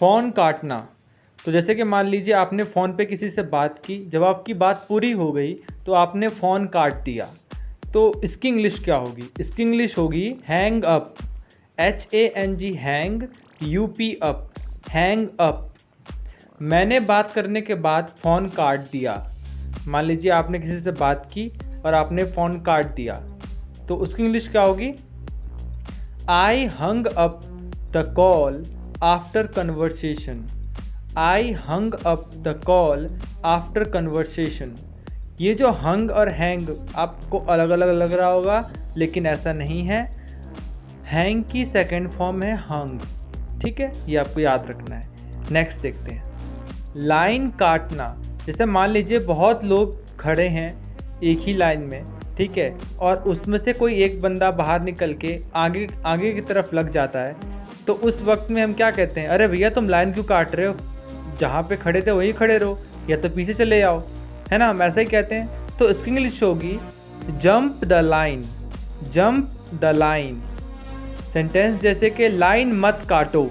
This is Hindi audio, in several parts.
फ़ोन काटना। तो जैसे कि मान लीजिए आपने फ़ोन पे किसी से बात की, जब आपकी बात पूरी हो गई तो आपने फ़ोन काट दिया। तो इसकी इंग्लिश क्या होगी? इसकी इंग्लिश होगी hang up. HANG hang, UP up, hang up. मैंने बात करने के बाद फ़ोन काट दिया। मान लीजिए आपने किसी से बात की और आपने फ़ोन काट दिया, तो उसकी इंग्लिश क्या होगी? I hung up the call after conversation. I hung up the call after conversation. ये जो हंग और हैंग आपको अलग अलग लग रहा होगा, लेकिन ऐसा नहीं है। हैंग की सेकेंड फॉर्म है हंग, ठीक है, ये आपको याद रखना है। नेक्स्ट देखते हैं, लाइन काटना। जैसे मान लीजिए बहुत लोग खड़े हैं एक ही लाइन में, ठीक है, और उसमें से कोई एक बंदा बाहर निकल के आगे आगे की तरफ लग जाता है, तो उस वक्त में हम क्या कहते हैं? अरे भैया तुम लाइन क्यों काट रहे हो? जहाँ पे खड़े थे वहीं खड़े रहो, या तो पीछे चले जाओ, है ना, हम ऐसा ही कहते हैं। तो इसकी इंग्लिश होगी jump the line. Jump the line. Sentence जैसे कि लाइन मत काटो,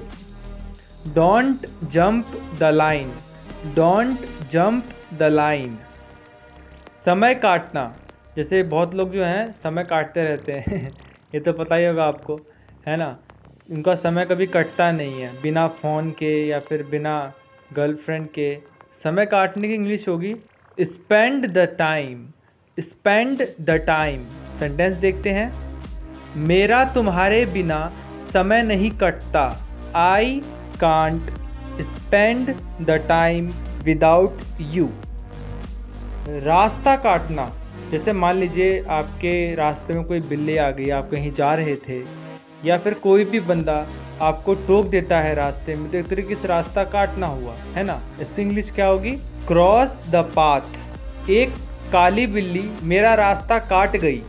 don't jump the line. Don't jump the line. समय काटना। जैसे बहुत लोग जो हैं समय काटते रहते हैं ये तो पता ही होगा आपको, है ना, उनका समय कभी कटता नहीं है, बिना फ़ोन के या फिर बिना गर्लफ्रेंड के। समय काटने की इंग्लिश होगी spend the time. Spend the time. Sentence देखते हैं, मेरा तुम्हारे बिना समय नहीं कटता। I can't spend the time without you. रास्ता काटना। जैसे मान लीजिए आपके रास्ते में कोई बिल्ली आ गई, आप कहीं जा रहे थे, या फिर कोई भी बंदा आपको टोक देता है रास्ते में, तो एक तरीके से रास्ता काटना हुआ, है ना। इसकी इंग्लिश क्या होगी? Cross the path. एक काली बिल्ली मेरा रास्ता काट गई।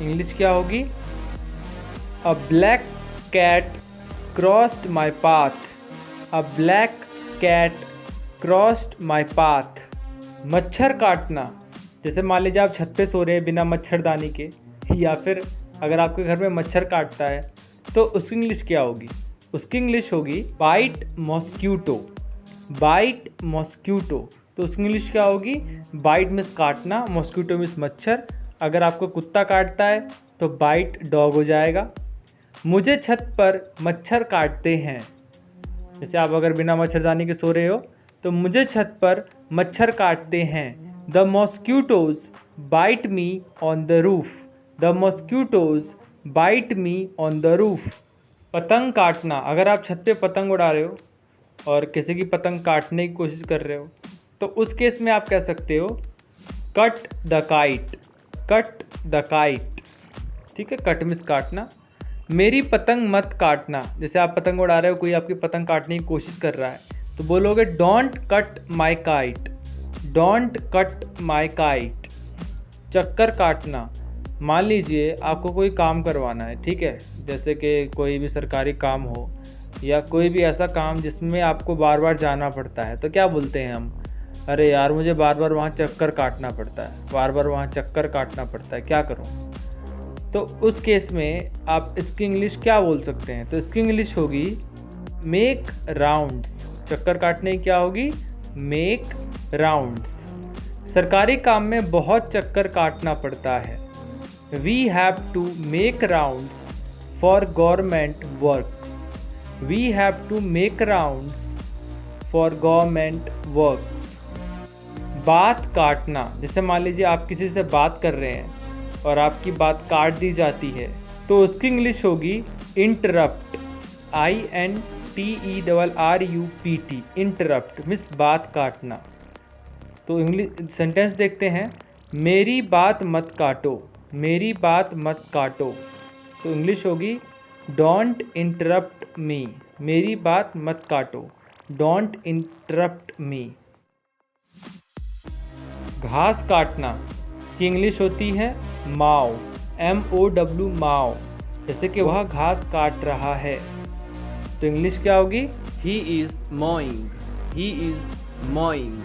इंग्लिश क्या होगी? A black cat crossed my path. A black cat crossed my path. मच्छर काटना। जैसे मान लीजिए आप छत पे सो रहे हैं बिना मच्छरदानी के, या फिर अगर आपके घर में मच्छर काटता है, तो उसकी इंग्लिश क्या होगी? उसकी इंग्लिश होगी बाइट मॉस्क्यूटो। Bite mosquito. तो उसकी इंग्लिश क्या होगी? बाइट मीन्स काटना, मॉस्क्यूटो मीन्स मच्छर। अगर आपको कुत्ता काटता है तो बाइट डॉग हो जाएगा। मुझे छत पर मच्छर काटते हैं। जैसे आप अगर बिना मच्छरदानी के सो रहे हो, तो मुझे छत पर मच्छर काटते हैं। The mosquitoes bite me on the roof. The mosquitoes bite me on the roof. पतंग काटना। अगर आप छत पे पतंग उड़ा रहे हो और किसी की पतंग काटने की कोशिश कर रहे हो, तो उस केस में आप कह सकते हो cut the kite. Cut the kite, ठीक है, कट मीन्स काटना। मेरी पतंग मत काटना। जैसे आप पतंग उड़ा रहे हो, कोई आपकी पतंग काटने की कोशिश कर रहा है, तो बोलोगे don't cut my kite. Don't cut my kite. चक्कर काटना। मान लीजिए आपको कोई काम करवाना है, ठीक है, जैसे कि कोई भी सरकारी काम हो या कोई भी ऐसा काम जिसमें आपको बार बार जाना पड़ता है, तो क्या बोलते हैं हम? अरे यार मुझे बार बार वहाँ चक्कर काटना पड़ता है, बार बार वहाँ चक्कर काटना पड़ता है, क्या करूँ? तो उस केस में आप इसकी इंग्लिश क्या बोल सकते हैं? तो इसकी इंग्लिश होगी मेक राउंड्स। चक्कर काटने की क्या होगी? Make rounds. सरकारी काम में बहुत चक्कर काटना पड़ता है। We have to make rounds for government work. We have to make rounds for government work. बात काटना। जैसे मान लीजिए आप किसी से बात कर रहे हैं और आपकी बात काट दी जाती है, तो उसकी इंग्लिश होगी इंटरप्ट। INTERRUPT। इंटरप्ट मीन्स बात काटना। तो इंग्लिश सेंटेंस देखते हैं, मेरी बात मत काटो। मेरी बात मत काटो। तो इंग्लिश होगी डोंट इंटरप्ट मी। मेरी बात मत काटो, डोंट इंटरप्ट मी। घास काटना की इंग्लिश होती है माओ। MOW माओ। जैसे कि वह घास काट रहा है, तो इंग्लिश क्या होगी? He is mowing. He is मॉइंग।